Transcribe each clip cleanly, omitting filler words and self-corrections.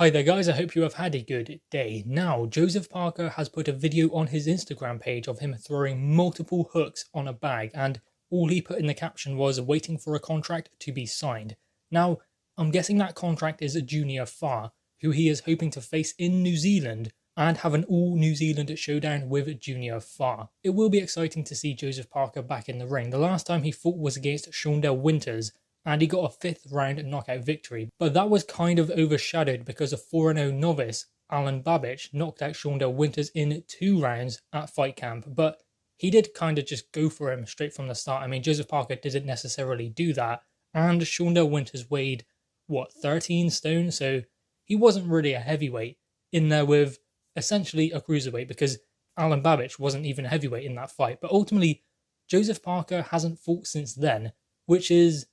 Hi there guys, I hope you have had a good day. Now, Joseph Parker has put a video on his Instagram page of him throwing multiple hooks on a bag, and all he put in the caption was waiting for a contract to be signed. Now, I'm guessing that contract is Junior Fa, who he is hoping to face in New Zealand and have an all New Zealand showdown with Junior Fa. It will be exciting to see Joseph Parker back in the ring. The last time he fought was against Showdown Winters, and he got a 5th round knockout victory. But that was kind of overshadowed because a 4-0 novice, Alan Babbage, knocked out Shawndell Winters in 2 rounds at Fight Camp. But he did kind of just go for him straight from the start. I mean, Joseph Parker didn't necessarily do that. And Shawndell Winters weighed, 13 stone? So he wasn't really a heavyweight in there with essentially a cruiserweight, because Alan Babbage wasn't even a heavyweight in that fight. But ultimately, Joseph Parker hasn't fought since then, which is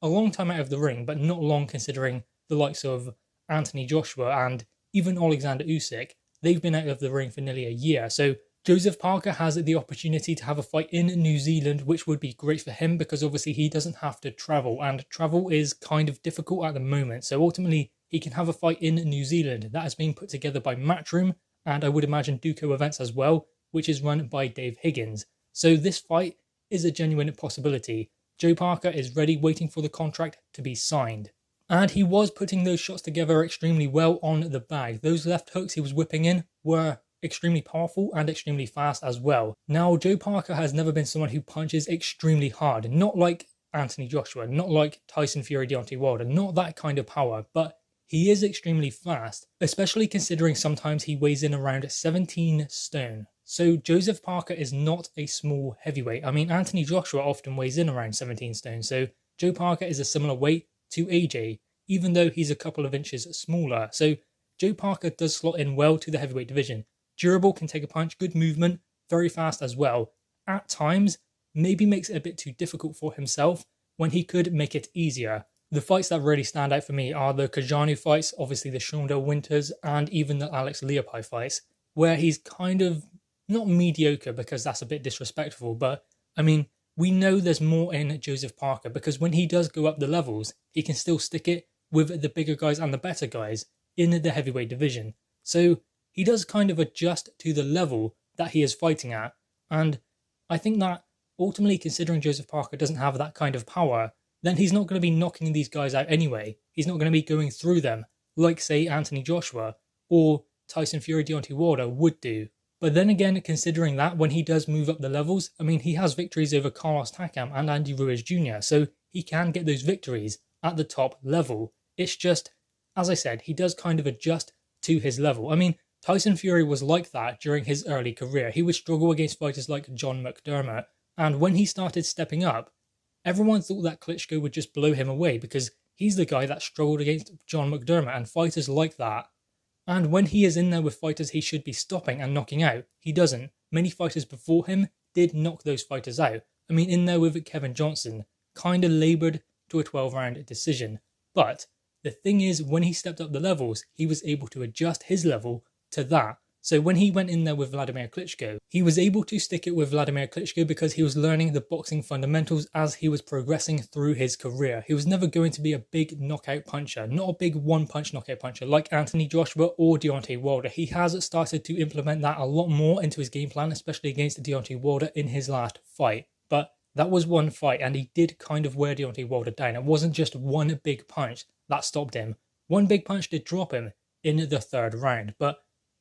a long time out of the ring, but not long considering the likes of Anthony Joshua and even Alexander Usyk. They've been out of the ring for nearly a year. So Joseph Parker has the opportunity to have a fight in New Zealand, which would be great for him because obviously he doesn't have to travel, and travel is kind of difficult at the moment. So ultimately, he can have a fight in New Zealand. That is being put together by Matchroom, and I would imagine Duco Events as well, which is run by Dave Higgins. So this fight is a genuine possibility. Joe Parker is ready, waiting for the contract to be signed. And he was putting those shots together extremely well on the bag. Those left hooks he was whipping in were extremely powerful and extremely fast as well. Now, Joe Parker has never been someone who punches extremely hard. Not like Anthony Joshua, not like Tyson Fury, Deontay Wilder, not that kind of power, but he is extremely fast, especially considering sometimes he weighs in around 17 stone. So Joseph Parker is not a small heavyweight. I mean, Anthony Joshua often weighs in around 17 stone, so Joe Parker is a similar weight to AJ, even though he's a couple of inches smaller. So Joe Parker does slot in well to the heavyweight division. Durable, can take a punch, good movement, very fast as well. At times, maybe makes it a bit too difficult for himself when he could make it easier. The fights that really stand out for me are the Cojanu fights, obviously the Shawndell Winters, and even the Alex Leopai fights, where he's kind of not mediocre, because that's a bit disrespectful, but I mean, we know there's more in Joseph Parker, because when he does go up the levels, he can still stick it with the bigger guys and the better guys in the heavyweight division. So he does kind of adjust to the level that he is fighting at, and I think that ultimately, considering Joseph Parker doesn't have that kind of power, then he's not going to be knocking these guys out anyway. He's not going to be going through them like, say, Anthony Joshua or Tyson Fury, Deontay Wilder would do. But then again, considering that, when he does move up the levels, I mean, he has victories over Carlos Takam and Andy Ruiz Jr., so he can get those victories at the top level. It's just, as I said, he does kind of adjust to his level. I mean, Tyson Fury was like that during his early career. He would struggle against fighters like John McDermott, and when he started stepping up, everyone thought that Klitschko would just blow him away because he's the guy that struggled against John McDermott and fighters like that. And when he is in there with fighters he should be stopping and knocking out, he doesn't. Many fighters before him did knock those fighters out. I mean, in there with Kevin Johnson, kind of laboured to a 12-round decision. But the thing is, when he stepped up the levels, he was able to adjust his level to that. So when he went in there with Vladimir Klitschko, he was able to stick it with Vladimir Klitschko because he was learning the boxing fundamentals as he was progressing through his career. He was never going to be a big knockout puncher, not a big one-punch knockout puncher like Anthony Joshua or Deontay Wilder. He has started to implement that a lot more into his game plan, especially against Deontay Wilder in his last fight. But that was one fight, and he did kind of wear Deontay Wilder down. It wasn't just one big punch that stopped him. One big punch did drop him in the 3rd round, but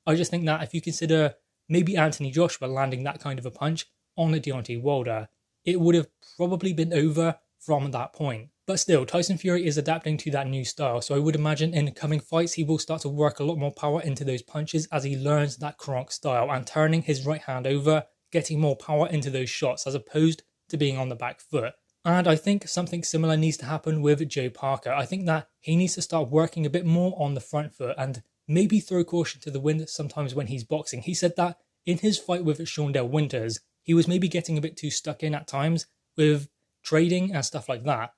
I just think that if you consider maybe Anthony Joshua landing that kind of a punch on Deontay Wilder, it would have probably been over from that point. But still, Tyson Fury is adapting to that new style, so I would imagine in coming fights he will start to work a lot more power into those punches as he learns that Kronk style and turning his right hand over, getting more power into those shots as opposed to being on the back foot. And I think something similar needs to happen with Joe Parker. I think that he needs to start working a bit more on the front foot and maybe throw caution to the wind sometimes when he's boxing. He said that in his fight with Shawndell Winters, he was maybe getting a bit too stuck in at times with trading and stuff like that.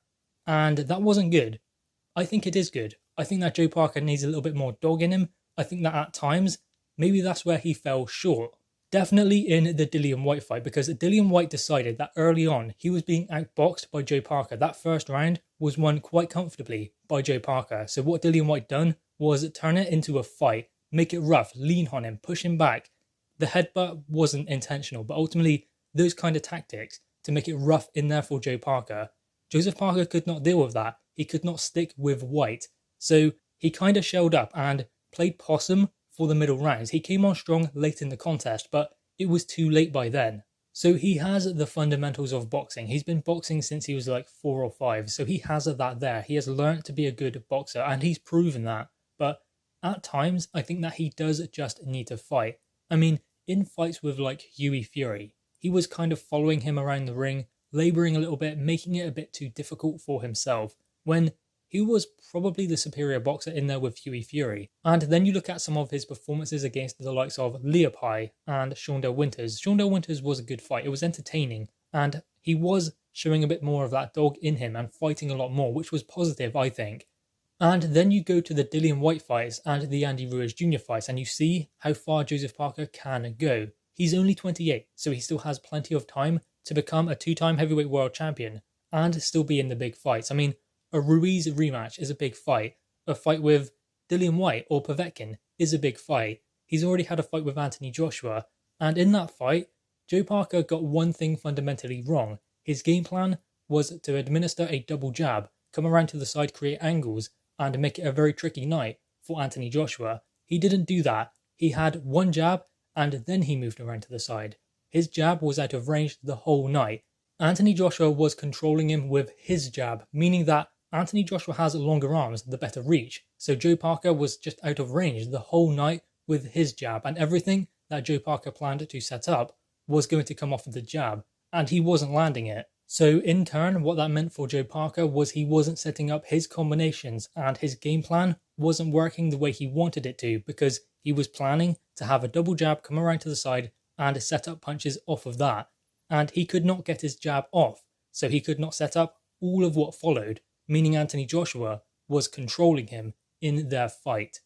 And that wasn't good. I think it is good. I think that Joe Parker needs a little bit more dog in him. I think that at times, maybe that's where he fell short. Definitely in the Dillian White fight, because Dillian White decided that early on he was being outboxed by Joe Parker. That first round was won quite comfortably by Joe Parker. So what Dillian White done was turn it into a fight, make it rough, lean on him, push him back. The headbutt wasn't intentional, but ultimately those kind of tactics to make it rough in there for Joe Parker. Joseph Parker could not deal with that. He could not stick with White. So he kind of shelled up and played possum for the middle rounds. He came on strong late in the contest, but it was too late by then. So he has the fundamentals of boxing. He's been boxing since he was like 4 or 5. So he has that there. He has learned to be a good boxer and he's proven that. But at times, I think that he does just need to fight. I mean, in fights with like Hughie Fury, he was kind of following him around the ring, labouring a little bit, making it a bit too difficult for himself, when he was probably the superior boxer in there with Hughie Fury. And then you look at some of his performances against the likes of Leopai and Shondell Winters. Shondell Winters was a good fight. It was entertaining. And he was showing a bit more of that dog in him and fighting a lot more, which was positive, I think. And then you go to the Dillian Whyte fights and the Andy Ruiz Jr. fights, and you see how far Joseph Parker can go. He's only 28, so he still has plenty of time to become a 2-time heavyweight world champion and still be in the big fights. I mean, a Ruiz rematch is a big fight. A fight with Dillian Whyte or Povetkin is a big fight. He's already had a fight with Anthony Joshua. And in that fight, Joe Parker got one thing fundamentally wrong. His game plan was to administer a double jab, come around to the side, create angles, and make it a very tricky night for Anthony Joshua. He didn't do that. He had one jab, and then he moved around to the side. His jab was out of range the whole night. Anthony Joshua was controlling him with his jab, meaning that Anthony Joshua has longer arms, the better reach. So Joe Parker was just out of range the whole night with his jab, and everything that Joe Parker planned to set up was going to come off of the jab, and he wasn't landing it. So in turn, what that meant for Joe Parker was he wasn't setting up his combinations, and his game plan wasn't working the way he wanted it to, because he was planning to have a double jab come around to the side and set up punches off of that. And he could not get his jab off, so he could not set up all of what followed, meaning Anthony Joshua was controlling him in their fight.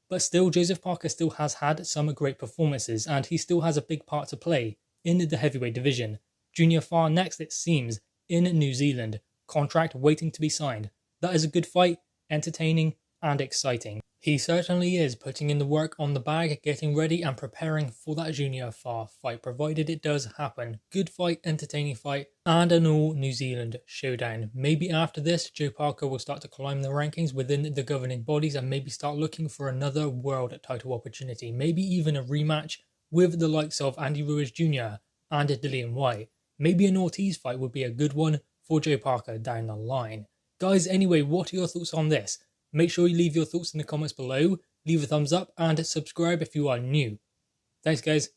But still, Joseph Parker still has had some great performances, and he still has a big part to play in the heavyweight division. Junior Farr next, it seems, in New Zealand, contract waiting to be signed. That is a good fight, entertaining and exciting. He certainly is putting in the work on the bag, getting ready and preparing for that Junior Farr fight, provided it does happen. Good fight, entertaining fight, and an all New Zealand showdown. Maybe after this, Joe Parker will start to climb the rankings within the governing bodies and maybe start looking for another world title opportunity. Maybe even a rematch with the likes of Andy Ruiz Jr. and Dillian Whyte. Maybe an Ortiz fight would be a good one for Joe Parker down the line. Guys, anyway, what are your thoughts on this? Make sure you leave your thoughts in the comments below, leave a thumbs up and subscribe if you are new. Thanks guys.